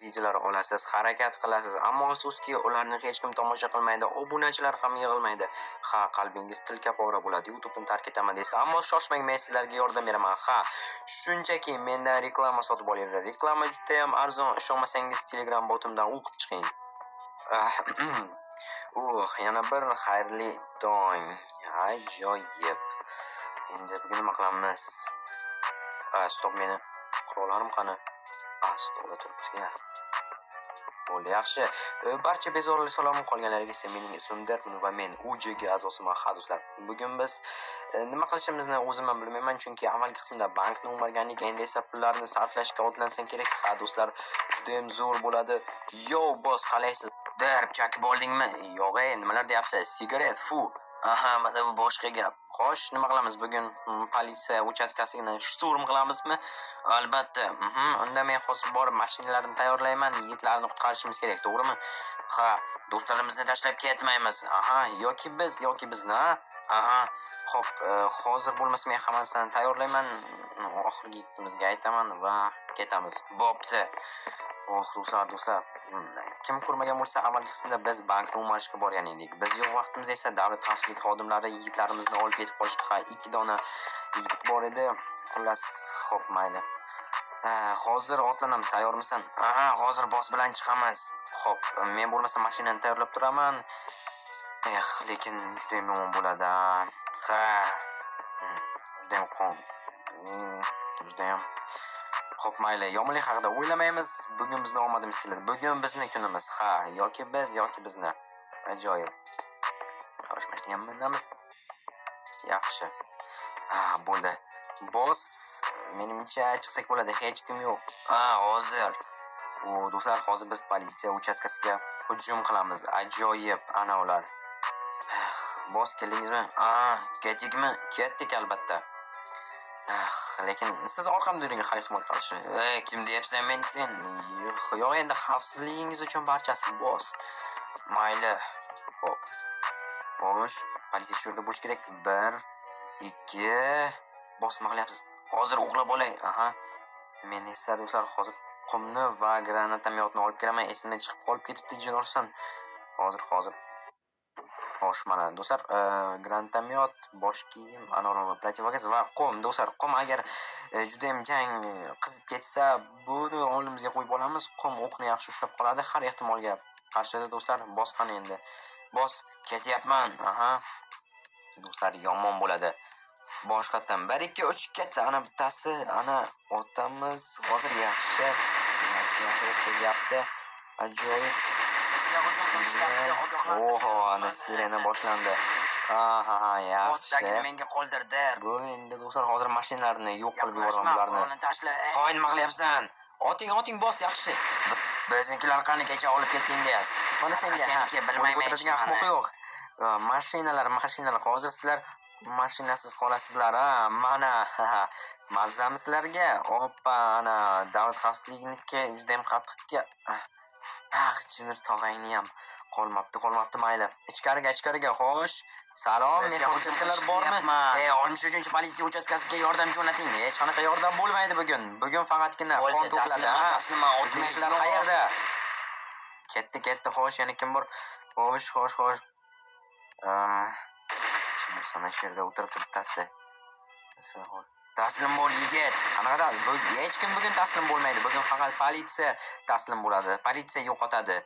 videolar olasiz, harakat qilasiz, ammo afsuski ularni hech kim tomosha qilmaydi, obunachilar ham yig'ilmaydi. Ha, qalbingiz tilkapora bo'ladi, YouTube'ni tark etaman desa, ammo shoshmang, men sizlarga yordam beraman. Ha, shunchaki mendan reklama sotib olinglar. Reklama juda ham arzon, ishonmasangiz Telegram botimdan o'qib chiqing. Yana bir xayrli tong. Ajoyib. Endi bugun nima qilamiz? Stop, meni qurollarim qani? Stopda turibmiz-ya. Bo'ldi, yaxshi. Barcha bezorilik salomim qolganlarga esa mening ismim Darpin va men UJG a'zosiman, do'stlar. Bugun biz nima qilishimizni o'zim ham bilmayman, chunki avvalgi qismda bankni o'marganlik, endi esa pullarni sarflashga otlansam kerak. Do'stlar, juda ham zo'r bo'ladi. Yo, boss, qalaysiz? Darp, chakib oldingmi? Yo'q, nimalar deyapsiz? Sigaret, fu. Aha, mana bu boshqa gap. Xo'sh, nima qilamiz bugun? Politsiya uchastkasini shturm qilamizmi? Albatta. Unda men hozir borib mashinalarni tayyorlayman, yigitlarni qutqarishimiz kerak, to'g'rimi? Ha, do'stlarimizni tashlab ketmaymiz. Aha, yoki bizni. Aha. Xo'p, hozir bo'lmasa men hammasini tayyorlayman, oxirgi yigitimizga aytaman va ketamiz. Bo'pti. Do'stlar, kim ko'rmagan bo'lsa, avvalgi qismda biz bankni o'marishga borgan edik. Biz yo'q vaqtimizda esa davlat xavfsizlik xodimlari yigitlarimizni olib ketib qolishdi. Ha, 2 dona yigit bor edi. Xullas, xo'p, mayli. Hozir otlanamiz, tayyormisan? Hozir boss bilan chiqamiz. Xo'p, men bo'lmasa mashinani tayyorlab turaman. Lekin juda ham yomon bo'ladi. Juda ham Xo'p, mayli, yomonlik haqida o'ylamaymiz. Bugun bizni omadimiz keladi. Bugun bizni kunimiz. Ha, yoki bizni. Ajoyib. Xo'sh, mashinani minamiz. Yaxshi. Bo'ldi. Boss, menimcha chiqsak bo'ladi, hech kim yo'q. Hozir. Do'stlar, hozir biz politsiya uchastkasiga hujum qilamiz. Ajoyib, ana ular. Boss, keldingizmi? Ketdikmi? Ketdik albatta. Lekin siz orqamda yuring, hali ehtimol qilishi. Kim deyapsan men sen? Yo'q, endi xavfsizligingiz uchun barchasi, boss. Mayli. Hop. Xo'sh, politsiya shu yerda bo'lish kerak. 1 2 boss, nima qilyapsiz? Hozir o'qlab olay. Men esa do'stlar hozir qumni va granatomyotni olib kelaman. Esimdan chiqib qolib ketibdi, jin ursin. Hozir. Xo'sh, mana do'stlar, granatomyot, bosh kiyim, anormal protivogaz va qum. Do'stlar, qum agar juda ham jang qizib ketsa, buni oldimizga qo'yib olamiz. Qum o'qni yaxshi ushlab qoladi har ehtimolga qarshi. Do'stlar, boss qani endi? Boss, ketyapman. Do'stlar, yomon bo'ladi. Boshqatdan 1 2 3 ketdi. Ana bittasi, ana otamiz. Hozir yaxshi kelyapti. Ajoyib. Ana sirena boshlandi. Yaxshi. Bossdagini menga qoldirdi. Bu endi do'stlar, hozir mashinalarni yo'q qilib yuboraman bularni. Qo'y, nima qilyapsan? Oting boss, yaxshi. Biznikilar qani kecha olib ketding deysiz. Mana senga bilmayman, ahmoq yo'q. Mashinalar, hozir sizlar mashinasiz qolasizlar, mana. Mazzami sizlarga. Oppa, ana davlat xavfsizligiga juda ham qattiqga. Jinir tog'angni ham qolmabdi, mayli. Ichkariga, xo'sh. Salom, men hujjatlar bormi? 13-chi politsiya uchastkasiga yordam jo'nating. Hech qanaqa yordam bo'lmaydi bugun. Bugun faqatgina qon to'pladi. Biznikilar qayerda? Ketdi, xo'sh, yana kim bor? Xo'sh. Sana shu yerda o'tiribdi bittasi. Taslim bo'l, yigit. Qanaqa? Hech kim bugun taslim bo'lmaydi. Bugun faqat politsiya taslim bo'ladi. Politsiya yo'qotadi.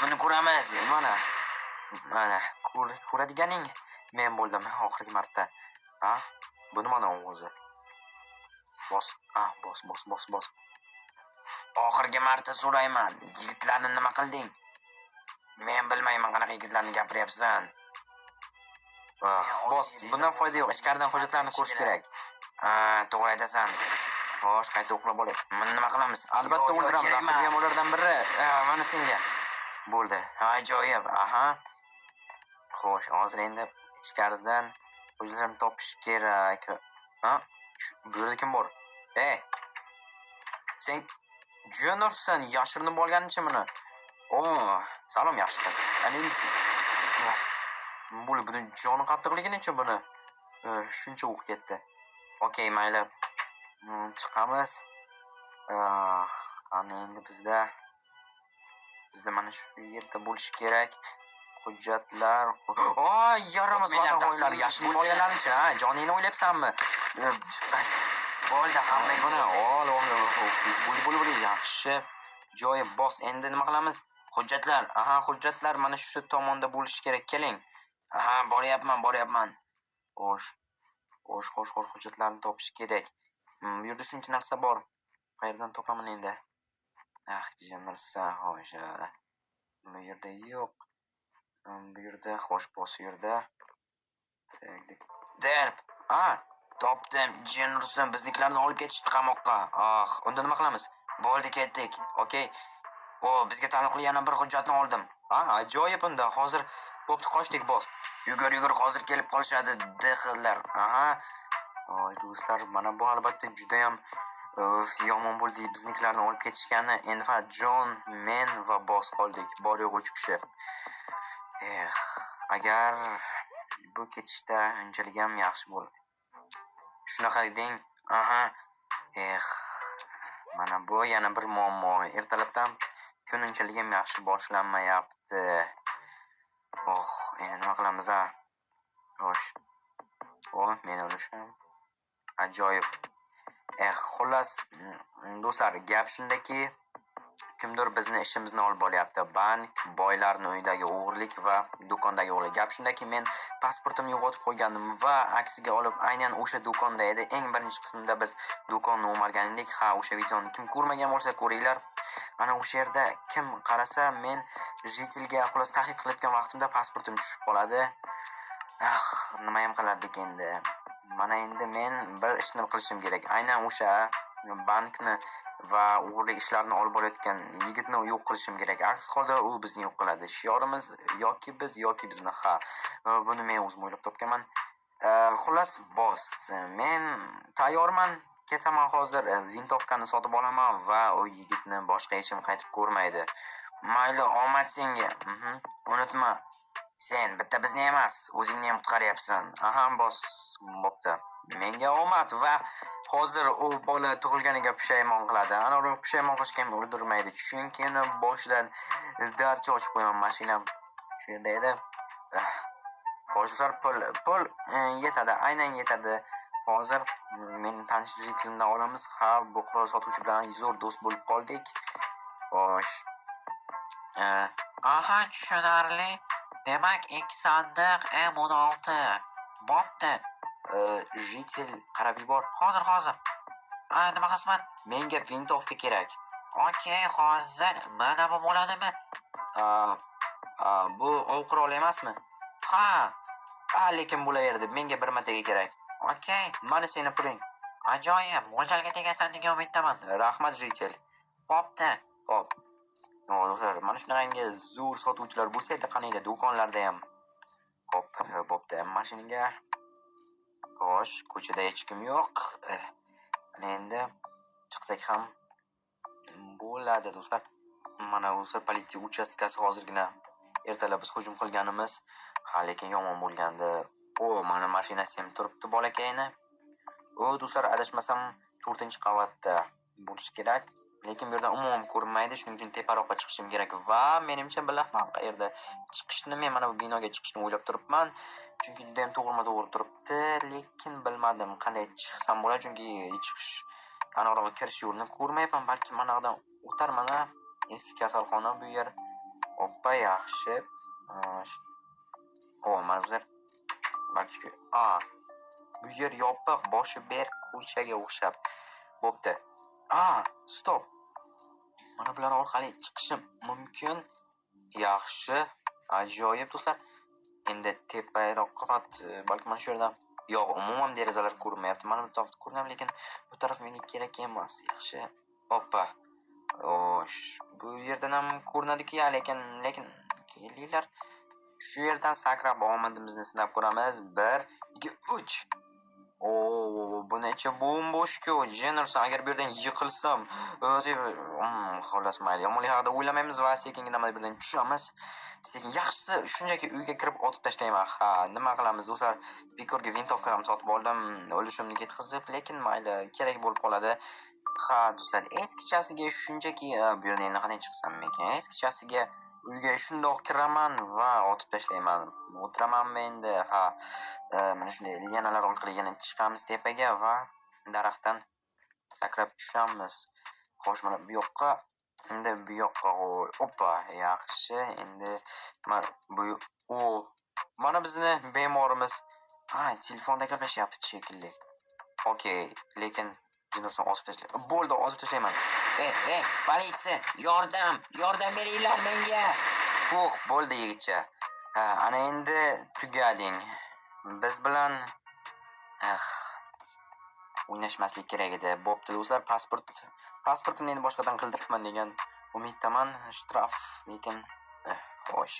Buni ko'ramiz. Mana, ko'radiganing men bo'ldim oxirgi marta. Bu nima o'zi? Boss. Boss. Oxirgi marta so'rayman. Yigitlarni nima qilding? Men bilmayman qanaqa yigitlarni gapiryapsan. Boss, bundan foyda yo'q. Ichkaridan hujjatlarni ko'rish kerak. To'g'ri aytasan. Xo'sh, qayta o'qlab olay. Nima qilamiz? Albatta o'ldiramiz. Axirgi ham ulardan biri. Mana senga. Bo'ldi. Ajoyib. Xo'sh, hozir endi ichkaridan hujjatlarni topish kerak. Bu yerda kim bor? Sen jurnalsan, yashirinib olganicha buni. Salom, yaxshi qiz. Buni joni qattiqligi necha buni? Shuncha o'q ketdi. Okey, mayli. Chiqamiz. Qani endi bizda Bizda mana shu yerda bo'lishi kerak. Hujjatlar. Yaramas vatan qo'yinlari yashil qo'yganlarinchi, ha? Joningni o'ylayapsanmi? Bo'ldi, hammang buni ol. Bo'l, yaxshi. Joyi bos. Endi nima qilamiz? Hujjatlar. Hujjatlar mana shu tomonda bo'lishi kerak. Keling. Boryapman. Xo'sh, hujjatlarni topish kerak. Bu yerda shuncha narsa bor. Qayerdan topaman endi? Narsa, xo'sh. Bu yerda yo'q. Bu yerda xo'sh, bos yerda. Derb. Topdim. Jenurson bizniklarni olib ketishdi qamoqqa. Unda nima qilamiz? Bo'ldi, ketdik. Okay. Bizga taalluqli yana bir hujjatni oldim. Ajoyib unda. Hozir bo'pti, qochdik, boss. Yugur, hozir kelib qolishadi, dehillar. Do'stlar, mana bu albatta juda ham yomon bo'ldi. Bizniklarni olib ketishgani. Endi faqat Jon, men va boss qoldik. Bor yo'q 3 kishi. Agar bu ketishda unchalik ham yaxshi bo'ldi. Shunaqa deng. Mana bu yana bir muammo. Ertalabdan kun unchalik ham yaxshi boshlanmayapti. Endi nima qilamiz, Xo'sh. Men o'lishim. Ajoyib. Xullas, do'stlar, gap shundaki, kimdir bizni ishimizni olib boryapti. Bank, boylarning uyidagi o'g'irlik va do'kondagi o'g'irlik. Gap shundaki, men pasportimni yo'qotib qo'ygandim va aksiga olib aynan o'sha do'konda edi. Eng birinchi qismida biz do'konni o'margan edik. O'sha videoni kim ko'rmagan bo'lsa ko'ringlar. Ana o'sha yerda kim qarasa, men jitelga xullas tahdid qilayotgan vaqtimda pasportim tushib qoladi. Nima ham qilardik endi? Mana endi men bir ishni qilishim kerak. Aynan o'sha bankni va o'g'irlik ishlarini olib borayotgan yigitni yo'q qilishim kerak. Aks holda u bizni yo'q qiladi. Shiorimiz yoki bizni. Buni men o'zim o'ylab topganman. Xullas, boss, men tayyorman. Ketaman hozir. Vintovkani sotib olaman va u yigitni boshqa hech kim qaytib ko'rmaydi. Mayli, omad senga. Unutma. Sen bitta bizni emas, o'zingni ham qutqaryapsan. Boss, bo'pti. Menga omad va hozir u bola tug'ilganiga pushaymon qiladi. Ana uni pushaymon qilishga ham o'ldirmaydi. Chunki uni boshidan darcha ochib qo'yaman. Mashinam shu yerda edi. Hozir pul yetadi, aynan yetadi. Hozir meni tanish jitelimdan olamiz. Bu qurol sotuvchi bilan zo'r do'st bo'lib qoldik. Xo'sh. Tushunarli. Demak, 2 sandiq M16. Bo'pti. Jitel qarab yubor. Hozir. Nima qilsam? Menga vintovka kerak. Okay, hozir. Mana bu bo'ladimi? Bu ov quroli emasmi? Lekin bo'laverdi. Menga bir martaga kerak. Okay, mana seni puling. Ajoyib. Mo'ljalga tegasan degan umiddaman. Rahmat, Jitel. Bo'pti. Xo'p. Do'stlar, mana shunaqangi zo'r sotuvchilar bo'lsa edi, qaniydi do'konlarda ham. Xo'p, bo'pti. Mashinaga. Xo'sh, ko'chada hech kim yo'q. Endi chiqsak ham bo'ladi, do'stlar. Mana o'sha politsiya uchastkasi hozirgina ertalab biz hujum qilganimiz, lekin yomon bo'lgandi. Mana mashinasi ham turibdi bolakayni. Do'stlar, adashmasam 4-qavatda bo'lishi kerak. Lekin bu yerdan umuman ko'rinmaydi, shuning uchun teparoqqa chiqishim kerak va menimcha bilaman qayerda chiqishni. Men mana bu binoga chiqishni o'ylab turibman, chunki juda ham to'g'ri turibdi, lekin bilmadim qanday chiqsam bo'ladi, chunki chiqish anaroqqa kirish yo'lini ko'rmayapman. Balki mana yoqdan o'tarman. Eski kasalxona bu yer. Hoppa, yaxshi. Mana bu yer. Balki bu yer yopiq, boshi ber ko'chaga o'xshab. Bo'pti. Stop. Mana bular orqali chiqishim mumkin. Yaxshi. Ajoyib, do'stlar. Endi teparoqqa balki mana shu yerdan. Yo'q, umuman derazalar ko'rinmayapti. Mana bu tarafda ko'rinadi, lekin bu taraf menga kerak emas. Yaxshi. Hoppa. Bu yerdan ham ko'rinadi-ku, lekin kelinglar. Shu yerdan sakrab omadimizni sinab ko'ramiz. 1, 2, 3. Buni ichi bo'm-bo'sh-ku. Jenurson, agar bu yerdan yiqilsam, xullas mayli. Yomonlik haqida o'ylamaymiz va sekingina bu yerdan tushamiz. Sekin, yaxshisi shunchaki uyga kirib otib tashlayman. Nima qilamiz, do'stlar? Bekorga vintovka ham sotib oldim, o'lishimni ketkizib, lekin mayli, kerak bo'lib qoladi. Ha, do'stlar, eskichasiga shunchaki bu yerda endi qanday chiqsam ekan? Eskichasiga uyga shundoq kiraman va otib tashlayman. O'tiramanmi endi? Ha, mana shunday lianalar orqali yana chiqamiz tepaga va daraxtdan sakrab tushamiz. Xo'sh, mana bu yoqqa, endi bu yoqqa oppa, yaxshi. Endi mana bu mana bizni bemorimiz. Ha, telefonda gaplashyapti shekilli. Okey, lekin Jinurson osib tashla. Bo'ldi, osib tashlayman. Politsiya, yordam beringlar menga. Bo'ldi yigitcha. Ha, ana endi tugading. Biz bilan o'ynashmaslik kerak edi. Bo'pti do'stlar, pasportimni endi boshqadan qildiribman degan umiddaman. Shtraf, lekin xo'sh.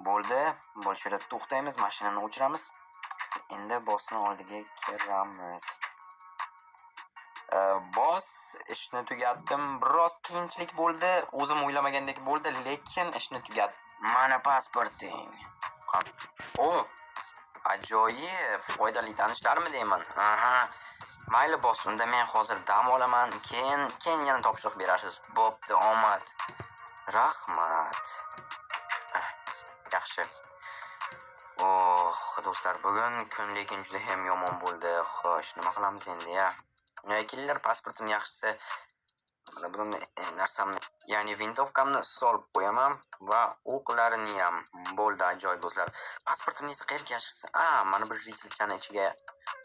Bo'ldi, shu yerda to'xtaymiz, mashinani o'chiramiz. Endi bossning oldiga kiramiz. Boss, ishni tugatdim. Biroz qiyinchilik bo'ldi. O'zim o'ylamagandek bo'ldi, lekin ishni tugatdim. Mana pasporting. Ajoyib, foydali tanishlarmi deyman. Aha. Mayli boss, unda men hozir dam olaman, keyin yana topshiriq berasiz. Bo'pti, omad. Rahmat. Yaxshi. Do'stlar, bugun kunligim juda ham yomon bo'ldi. Xo'sh, nima qilamiz endi ya? Kelinglar, pasportim yaxshisi. Mana buni narsamni, ya'ni vintovkamni solib qo'yaman va o'qlarini ham. Bo'ldi, ajoyib do'stlar. Pasportimni esa qayerga yaxshisi? Mana bu jilchani ichiga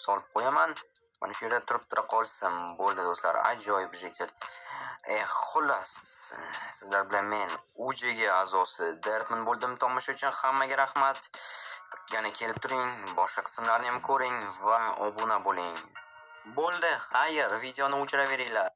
solib qo'yaman. Mana shu yerda turib qolsin. Bo'ldi do'stlar, ajoyib jilchal. Xullas, sizlar bilan men UJG a'zosi Dertman bo'ldim. Tomosha uchun hammaga rahmat. Yana kelib turing, boshqa qismlarni ham ko'ring va obuna bo'ling. Bo'ldi, xayr, videoni o'chiraveringlar.